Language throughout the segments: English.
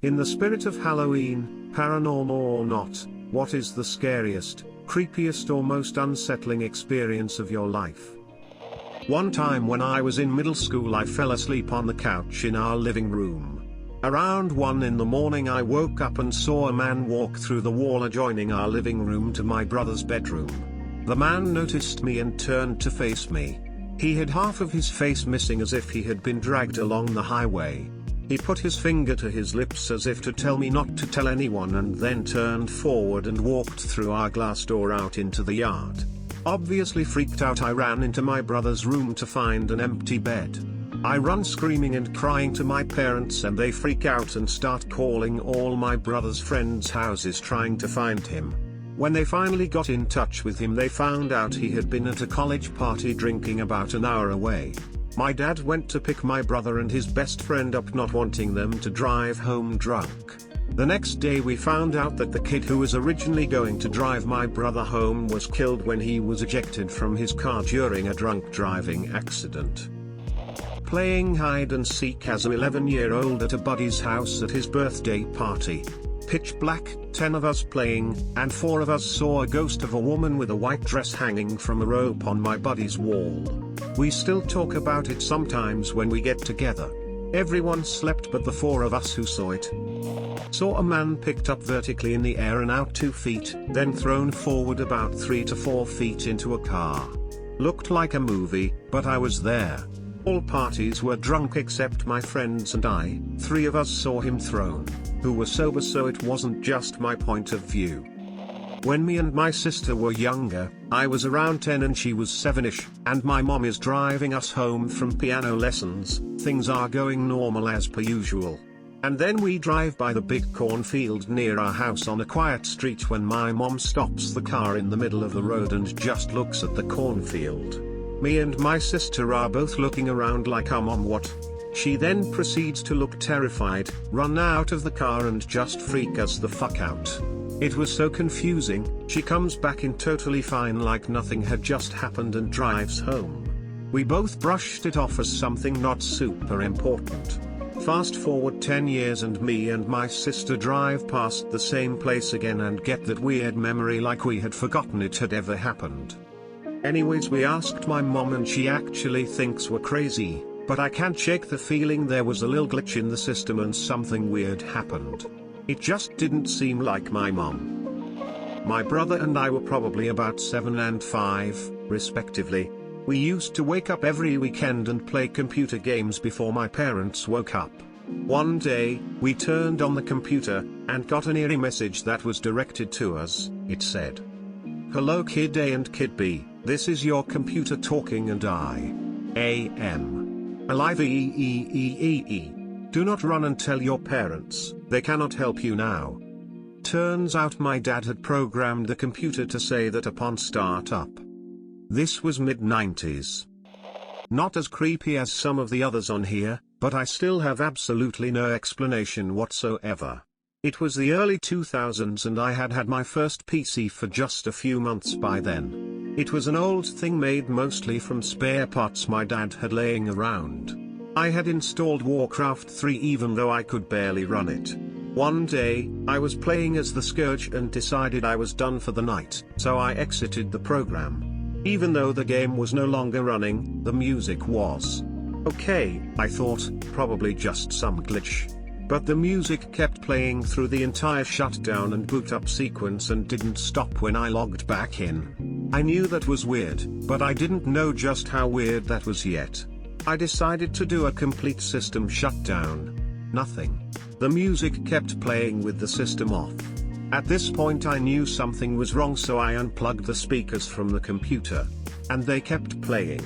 In the spirit of Halloween, paranormal or not, what is the scariest, creepiest or most unsettling experience of your life? One time when I was in middle school I fell asleep on the couch in our living room. Around 1 in the morning I woke up and saw a man walk through the wall adjoining our living room to my brother's bedroom. The man noticed me and turned to face me. He had half of his face missing as if he had been dragged along the highway. He put his finger to his lips as if to tell me not to tell anyone and then turned forward and walked through our glass door out into the yard. Obviously freaked out, I ran into my brother's room to find an empty bed. I run screaming and crying to my parents and they freak out and start calling all my brother's friends' houses trying to find him. When they finally got in touch with him they found out he had been at a college party drinking about an hour away. My dad went to pick my brother and his best friend up, not wanting them to drive home drunk. The next day we found out that the kid who was originally going to drive my brother home was killed when he was ejected from his car during a drunk driving accident. Playing hide and seek as an 11-year-old at a buddy's house at his birthday party. Pitch black, 10 of us playing, and 4 of us saw a ghost of a woman with a white dress hanging from a rope on my buddy's wall. We still talk about it sometimes when we get together. Everyone slept but the 4 of us who saw it. Saw a man picked up vertically in the air and out 2 feet, then thrown forward about 3 to 4 feet into a car. Looked like a movie, but I was there. All parties were drunk except my friends and I. 3 of us saw him thrown, who were sober, so it wasn't just my point of view. When me and my sister were younger, I was around 10 and she was 7ish, and my mom is driving us home from piano lessons. Things are going normal as per usual. And then we drive by the big cornfield near our house on a quiet street when my mom stops the car in the middle of the road and just looks at the cornfield. Me and my sister are both looking around like, Mom, what? She then proceeds to look terrified, run out of the car and just freak us the fuck out. It was so confusing. She comes back in totally fine like nothing had just happened and drives home. We both brushed it off as something not super important. Fast forward 10 years and me and my sister drive past the same place again and get that weird memory like we had forgotten it had ever happened. Anyways, we asked my mom and she actually thinks we're crazy, but I can't shake the feeling there was a little glitch in the system and something weird happened. It just didn't seem like my mom. My brother and I were probably about 7 and 5, respectively. We used to wake up every weekend and play computer games before my parents woke up. One day, we turned on the computer, and got an eerie message that was directed to us. It said, "Hello Kid A and Kid B, this is your computer talking and I am alive. Do not run and tell your parents, they cannot help you now." Turns out my dad had programmed the computer to say that upon startup. This was mid-90s. Not as creepy as some of the others on here, but I still have absolutely no explanation whatsoever. It was the early 2000s and I had had my first PC for just a few months by then. It was an old thing made mostly from spare parts my dad had laying around. I had installed Warcraft 3 even though I could barely run it. One day, I was playing as the Scourge and decided I was done for the night, so I exited the program. Even though the game was no longer running, the music was. Okay, I thought, probably just some glitch. But the music kept playing through the entire shutdown and boot up sequence and didn't stop when I logged back in. I knew that was weird, but I didn't know just how weird that was yet. I decided to do a complete system shutdown. Nothing. The music kept playing with the system off. At this point I knew something was wrong, so I unplugged the speakers from the computer. And they kept playing.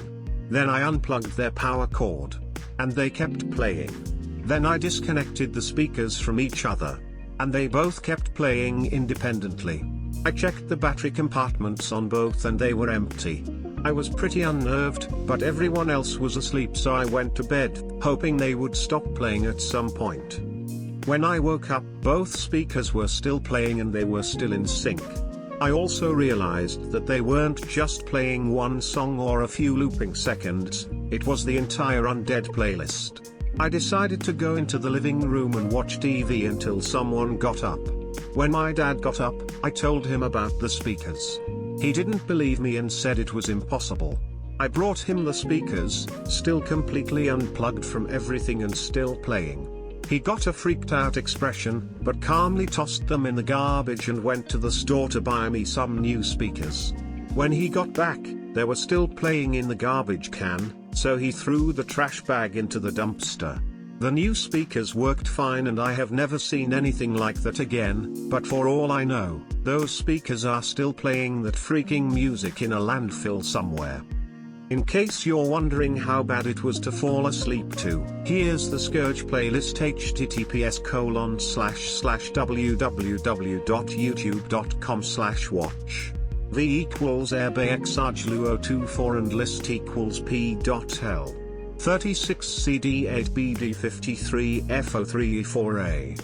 Then I unplugged their power cord. And they kept playing. Then I disconnected the speakers from each other. And they both kept playing independently. I checked the battery compartments on both and they were empty. I was pretty unnerved, but everyone else was asleep, so I went to bed, hoping they would stop playing at some point. When I woke up, both speakers were still playing and they were still in sync. I also realized that they weren't just playing one song or a few looping seconds, it was the entire Undead playlist. I decided to go into the living room and watch TV until someone got up. When my dad got up, I told him about the speakers. He didn't believe me and said it was impossible. I brought him the speakers, still completely unplugged from everything and still playing. He got a freaked out expression, but calmly tossed them in the garbage and went to the store to buy me some new speakers. When he got back, they were still playing in the garbage can, so he threw the trash bag into the dumpster. The new speakers worked fine and I have never seen anything like that again, but for all I know, those speakers are still playing that freaking music in a landfill somewhere. In case you're wondering how bad it was to fall asleep to, here's the Scourge playlist: https://www.youtube.com/watch. V equals airbxarglu024 and list equals p.l. 36 CD8 BD53 F03E4A.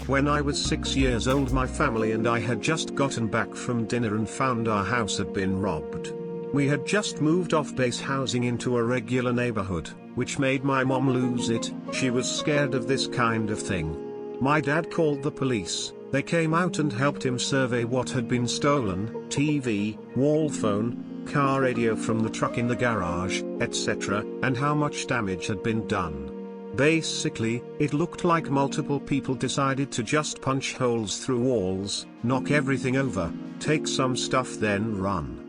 When I was 6 years old, my family and I had just gotten back from dinner and found our house had been robbed. We had just moved off base housing into a regular neighborhood, which made my mom lose it. She was scared of this kind of thing. My dad called the police. They came out and helped him survey what had been stolen: TV, wall phone, car radio from the truck in the garage, etc., and how much damage had been done. Basically, it looked like multiple people decided to just punch holes through walls, knock everything over, take some stuff then run.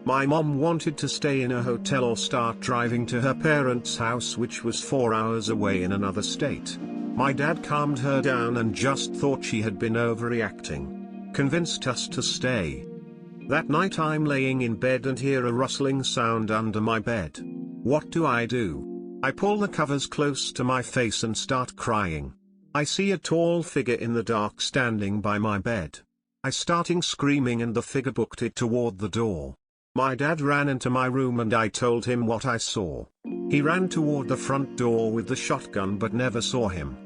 My mom wanted to stay in a hotel or start driving to her parents' house, which was 4 hours away in another state. My dad calmed her down and just thought she had been overreacting. Convinced us to stay. That night I'm laying in bed and hear a rustling sound under my bed. What do? I pull the covers close to my face and start crying. I see a tall figure in the dark standing by my bed. I starting screaming and the figure booked it toward the door. My dad ran into my room and I told him what I saw. He ran toward the front door with the shotgun but never saw him.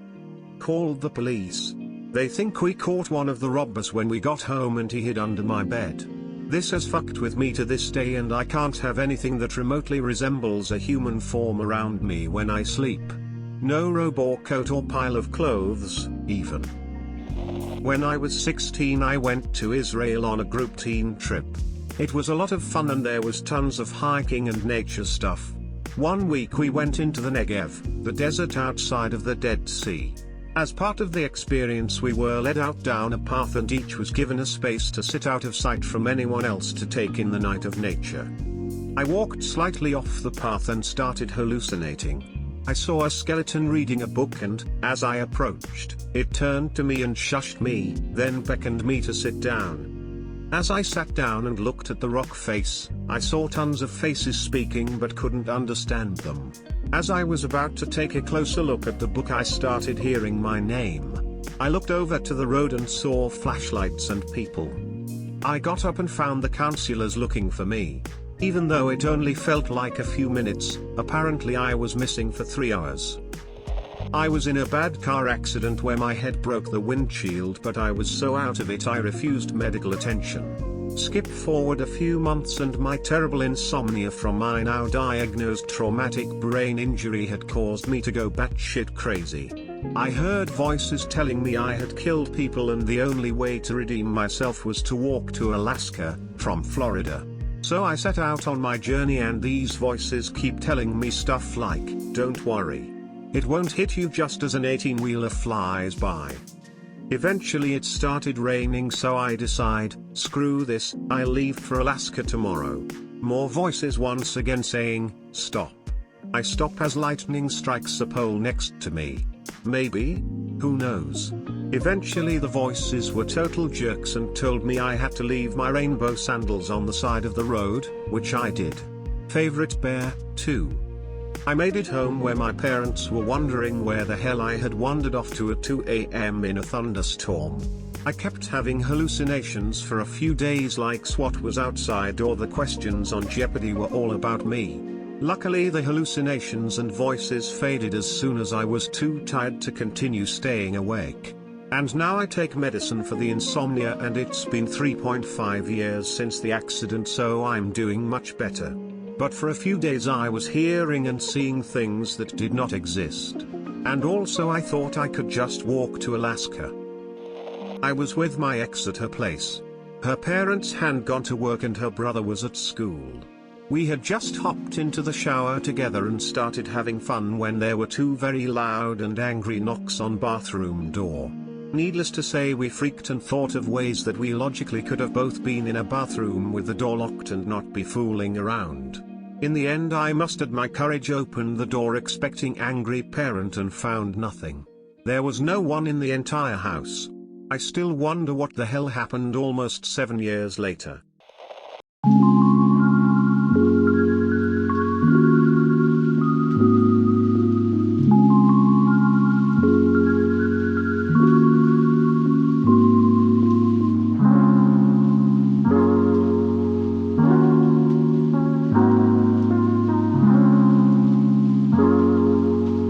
Called the police. They think we caught one of the robbers when we got home and he hid under my bed. This has fucked with me to this day and I can't have anything that remotely resembles a human form around me when I sleep. No robe or coat or pile of clothes, even. When I was 16 I went to Israel on a group teen trip. It was a lot of fun and there was tons of hiking and nature stuff. 1 week we went into the Negev, the desert outside of the Dead Sea. As part of the experience we were led out down a path and each was given a space to sit out of sight from anyone else to take in the night of nature. I walked slightly off the path and started hallucinating. I saw a skeleton reading a book and, as I approached, it turned to me and shushed me, then beckoned me to sit down. As I sat down and looked at the rock face, I saw tons of faces speaking but couldn't understand them. As I was about to take a closer look at the book I started hearing my name. I looked over to the road and saw flashlights and people. I got up and found the counselors looking for me. Even though it only felt like a few minutes, apparently I was missing for 3 hours. I was in a bad car accident where my head broke the windshield, but I was so out of it I refused medical attention. Skip forward a few months and my terrible insomnia from my now diagnosed traumatic brain injury had caused me to go batshit crazy. I heard voices telling me I had killed people and the only way to redeem myself was to walk to Alaska, from Florida. So I set out on my journey and these voices keep telling me stuff like, don't worry. It won't hit you just as an 18-wheeler flies by. Eventually it started raining, so I decide, screw this, I'll leave for Alaska tomorrow. More voices once again saying, stop. I stop as lightning strikes a pole next to me. Maybe? Who knows? Eventually the voices were total jerks and told me I had to leave my rainbow sandals on the side of the road, which I did. Favorite bear, too. I made it home where my parents were wondering where the hell I had wandered off to at 2 a.m. in a thunderstorm. I kept having hallucinations for a few days, like SWAT was outside or the questions on Jeopardy were all about me. Luckily the hallucinations and voices faded as soon as I was too tired to continue staying awake. And now I take medicine for the insomnia and it's been 3.5 years since the accident, so I'm doing much better. But for a few days I was hearing and seeing things that did not exist. And also I thought I could just walk to Alaska. I was with my ex at her place. Her parents had gone to work and her brother was at school. We had just hopped into the shower together and started having fun when there were two very loud and angry knocks on bathroom door. Needless to say, we freaked and thought of ways that we logically could have both been in a bathroom with the door locked and not be fooling around. In the end, I mustered my courage, opened the door expecting angry parent, and found nothing. There was no one in the entire house. I still wonder what the hell happened almost 7 years later.